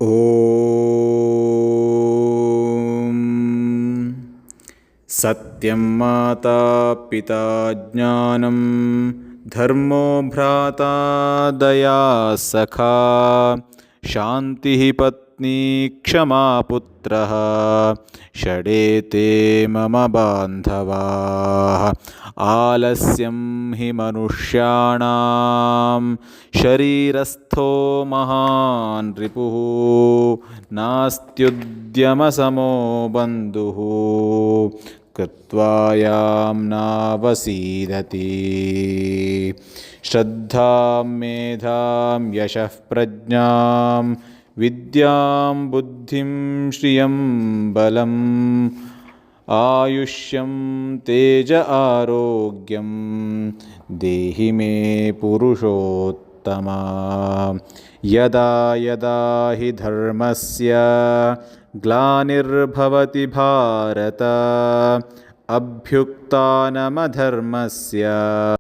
ॐ सत्यं माता पिता ज्ञानं धर्मो भ्राता दया सखा शान्तिः पत्नी क्षमा पुत्रः षडेते मम बान्धवाः। आलस्यं हि मनुष्याणां शरीरस्थो महान् रिपुः नास्त्युद्यमसमो बन्धुः कृत्वायां नावसीदति। श्रद्धां मेधां यशः प्रज्ञां विद्यां बुद्धिं श्रियं बलम् आयुष्यं तेज आरोग्यं देहि मे पुरुषोत्तमा। यदा यदा हि धर्मस्य ग्लानिर्भवति भारत अभ्युत्थानमधर्मस्य